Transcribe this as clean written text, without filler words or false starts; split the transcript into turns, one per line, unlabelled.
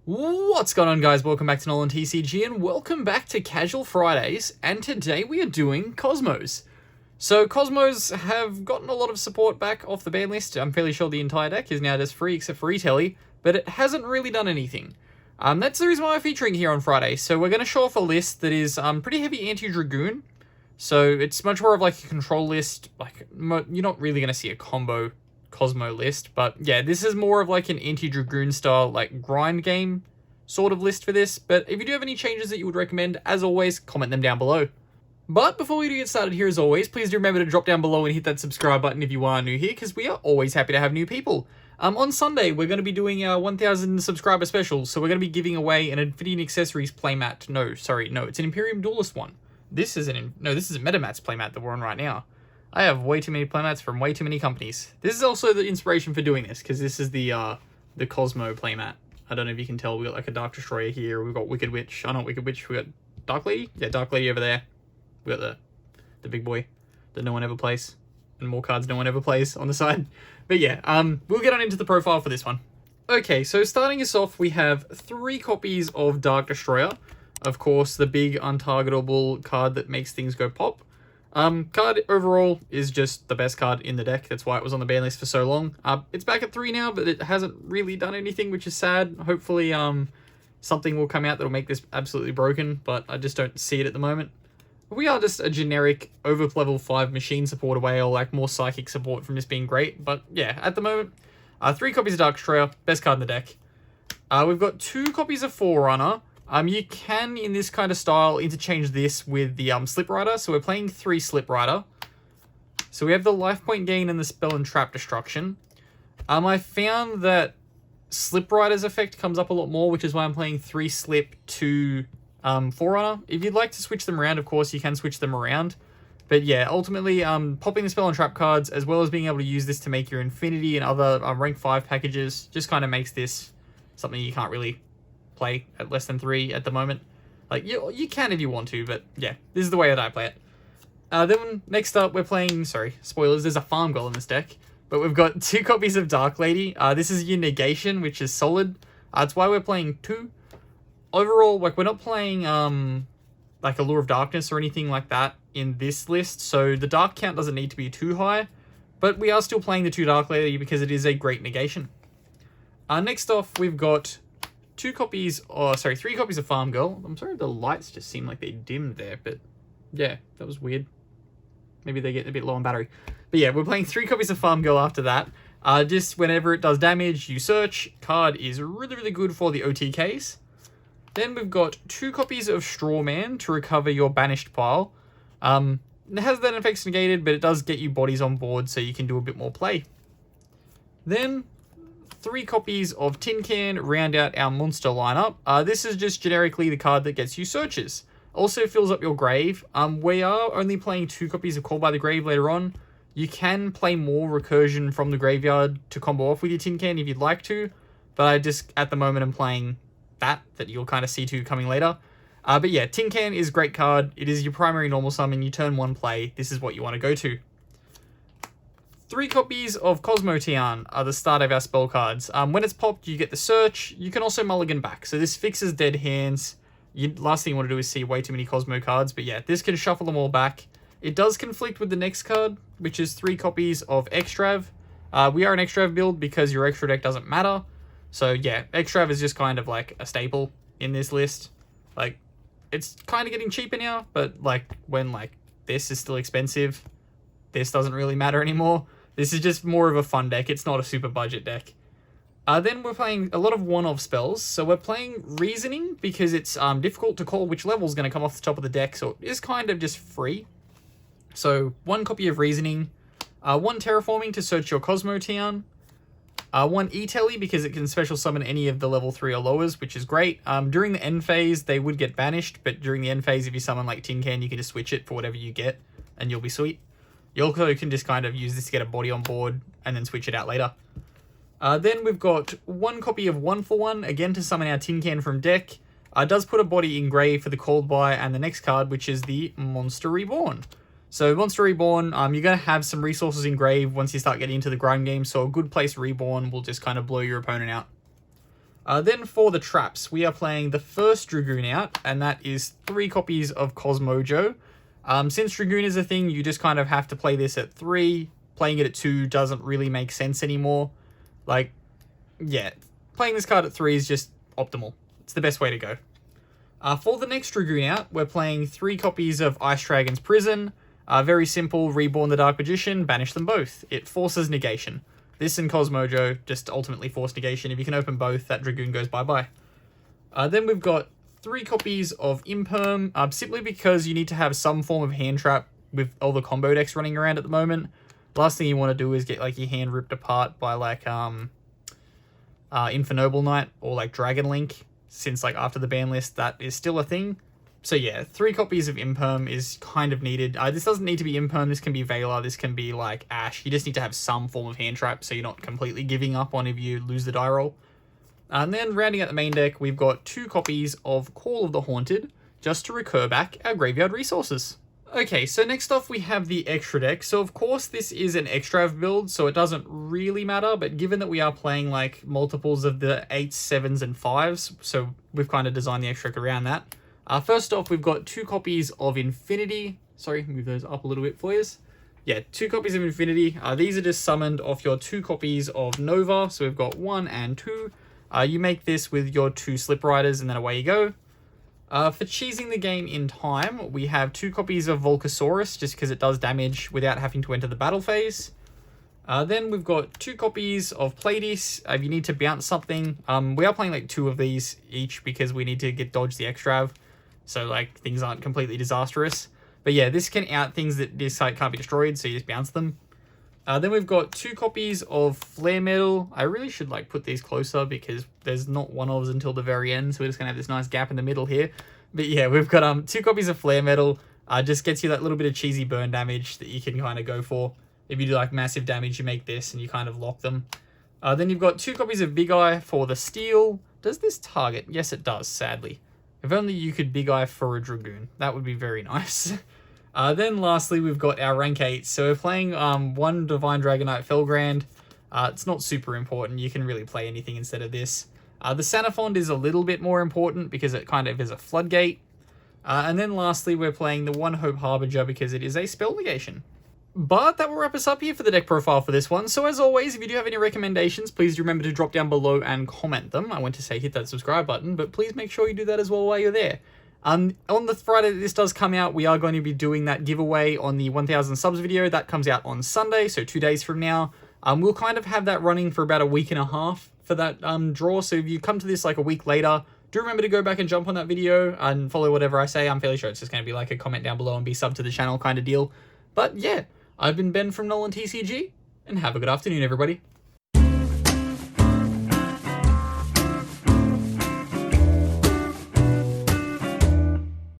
What's going on, guys? Welcome back to NolanTCG and welcome back to Casual Fridays, and today we are doing Cosmos. So Cosmos have gotten a lot of support back off the ban list. I'm fairly sure the entire deck is now just free except for Retelly, but it hasn't really done anything. That's the reason why we're featuring here on Friday. So we're going to show off a list that is pretty heavy anti-Dragoon. So it's much more of like a control list. Like you're not really going to see a combo Cosmo list, but yeah, this is more of like an anti-Dragoon style like grind game sort of list for this. But if you do have any changes that you would recommend, as always, comment them down below. But before we do get started here, as always, please do remember to drop down below and hit that subscribe button if you are new here, because we are always happy to have new people. On Sunday, we're going to be doing our 1,000 subscriber special, so we're going to be giving away an Infinity and Accessories playmat. No, it's an Imperium Duelist one. This is a Metamats playmat that we're on right now. I have way too many playmats from way too many companies. This is also the inspiration for doing this, because this is the Kozmo playmat. I don't know if you can tell, we got like a Dark Destroyer here, we've got Wicked Witch, oh not Wicked Witch, we got Dark Lady? Yeah, Dark Lady over there. We got the big boy that no one ever plays, and more cards no one ever plays on the side. But yeah, we'll get on into the profile for this one. Okay, so starting us off, we have 3 copies of Dark Destroyer. Of course, the big untargetable card that makes things go pop. Card overall is just the best card in the deck. That's why it was on the ban list for so long. It's back at 3 now, but it hasn't really done anything, which is sad. Hopefully, something will come out that'll make this absolutely broken, but I just don't see it at the moment. We are just a generic over level 5 machine support away, or like more psychic support from this being great. But yeah, at the moment, 3 copies of Dark Destroyer, best card in the deck. We've got 2 copies of Forerunner. You can, in this kind of style, interchange this with the Slip Rider. So we're playing 3 Slip Rider. So we have the life point gain and the spell and trap destruction. I found that Slip Rider's effect comes up a lot more, which is why I'm playing 3 Slip, 2 Forerunner. If you'd like to switch them around, of course, you can switch them around. But yeah, ultimately, popping the spell and trap cards, as well as being able to use this to make your Infinity and other rank 5 packages, just kind of makes this something you can't really play at less than 3 at the moment. Like, you can if you want to, but yeah, this is the way that I play it. Then next up, we're playing, spoilers, there's a Farm Girl in this deck, but we've got 2 copies of Dark Lady. This is your negation, which is solid. That's why we're playing 2. Overall, like, we're not playing, like, Allure of Darkness or anything like that in this list, so the dark count doesn't need to be too high, but we are still playing the 2 Dark Lady because it is a great negation. Next off, we've got 3 copies of Farm Girl. I'm sorry, the lights just seem like they dimmed there, but yeah, that was weird. Maybe they get a bit low on battery. But yeah, we're playing 3 copies of Farm Girl after that. Just whenever it does damage, you search. Card is really, really good for the OTKs. Then we've got 2 copies of Straw Man to recover your banished pile. It has that effects negated, but it does get you bodies on board, so you can do a bit more play. Then 3 copies of Tin Can round out our monster lineup. This is just generically the card that gets you searches. Also fills up your grave. We are only playing 2 copies of Call by the Grave later on. You can play more recursion from the graveyard to combo off with your Tin Can if you'd like to, but I just, at the moment, I'm playing that you'll kind of see to coming later. But yeah, Tin Can is a great card. It is your primary normal summon. You turn 1 play. This is what you want to go to. 3 copies of Kozmo Tian are the start of our spell cards. When it's popped, you get the search. You can also mulligan back. So this fixes dead hands. Last thing you want to do is see way too many Kozmo cards. But yeah, this can shuffle them all back. It does conflict with the next card, which is 3 copies of Extrav. We are an Extrav build because your extra deck doesn't matter. So yeah, Extrav is just kind of like a staple in this list. Like, it's kind of getting cheaper now, but like when like this is still expensive, this doesn't really matter anymore. This is just more of a fun deck. It's not a super budget deck. Then we're playing a lot of one-off spells. So we're playing Reasoning because it's difficult to call which level is going to come off the top of the deck. So it is kind of just free. So 1 copy of Reasoning, 1 Terraforming to search your Kozmo Town, 1 E-Telly because it can special summon any of the level 3 or lowers, which is great. During the end phase, they would get banished, but during the end phase, if you summon like Tin Can, you can just switch it for whatever you get, and you'll be sweet. You also can just kind of use this to get a body on board, and then switch it out later. Then we've got 1 copy of 1-for-1, again to summon our Tin Can from deck. Does put a body in grave for the called by, and the next card, which is the Monster Reborn. So Monster Reborn, you're going to have some resources in grave once you start getting into the grind game, so a good place Reborn will just kind of blow your opponent out. Then for the traps, we are playing the first Dragoon out, and that is 3 copies of Kozmo. Since Dragoon is a thing, you just kind of have to play this at 3. Playing it at 2 doesn't really make sense anymore. Like, yeah, playing this card at 3 is just optimal. It's the best way to go. For the next Dragoon out, we're playing 3 copies of Ice Dragon's Prison. Very simple, Reborn the Dark Magician, banish them both. It forces negation. This and Kozmo just ultimately force negation. If you can open both, that Dragoon goes bye-bye. Then we've got 3 copies of Imperm, simply because you need to have some form of hand trap with all the combo decks running around at the moment. Last thing you want to do is get like your hand ripped apart by like Infernoble Knight or like Dragon Link, since like after the ban list that is still a thing. So yeah, 3 copies of Imperm is kind of needed. This doesn't need to be Imperm, this can be Veiler, this can be like Ash. You just need to have some form of hand trap so you're not completely giving up on if you lose the die roll. And then rounding out the main deck, we've got 2 copies of Call of the Haunted, just to recur back our graveyard resources. Okay, so next off we have the extra deck. So of course this is an Extrav build, so it doesn't really matter, but given that we are playing like multiples of the 8s, 7s, and 5s, so we've kind of designed the extra deck around that. First off, we've got 2 copies of Infinity. Sorry, move those up a little bit for you. Yeah, 2 copies of Infinity. These are just summoned off your 2 copies of Nova, so we've got 1 and 2. You make this with your 2 Slip Riders, and then away you go. For cheesing the game in time, we have 2 copies of Volcasaurus, just because it does damage without having to enter the battle phase. Then we've got 2 copies of Pleiades. If you need to bounce something, we are playing like 2 of these each because we need to get dodge the Extrav, so like things aren't completely disastrous. But yeah, this can out things that this site can't be destroyed, so you just bounce them. Then we've got 2 copies of Flare Metal. I really should like put these closer because there's not one of us until the very end, so we're just gonna have this nice gap in the middle here. But yeah, we've got 2 copies of Flare Metal. Just gets you that little bit of cheesy burn damage that you can kind of go for. If you do like massive damage, you make this and you kind of lock them. Then you've got 2 copies of Big Eye for the Steel. Does this target? Yes, it does, sadly. If only you could Big Eye for a Dragoon. That would be very nice. Then lastly, we've got our rank 8. So we're playing 1 Divine Dragonite Felgrand. It's not super important. You can really play anything instead of this. The Sanafond is a little bit more important because it kind of is a floodgate. And then lastly, we're playing the 1 Hope Harbinger because it is a spell negation. But that will wrap us up here for the deck profile for this one. So as always, if you do have any recommendations, please remember to drop down below and comment them. I went to say hit that subscribe button, but please make sure you do that as well while you're there. On the Friday that this does come out, we are going to be doing that giveaway on the 1000 subs video. That comes out on Sunday, so 2 days from now. We'll kind of have that running for about a week and a half for that draw. So if you come to this like a week later, do remember to go back and jump on that video and follow whatever I say. I'm fairly sure it's just going to be like a comment down below and be sub to the channel kind of deal. But yeah, I've been Ben from NolanTCG, and have a good afternoon, everybody.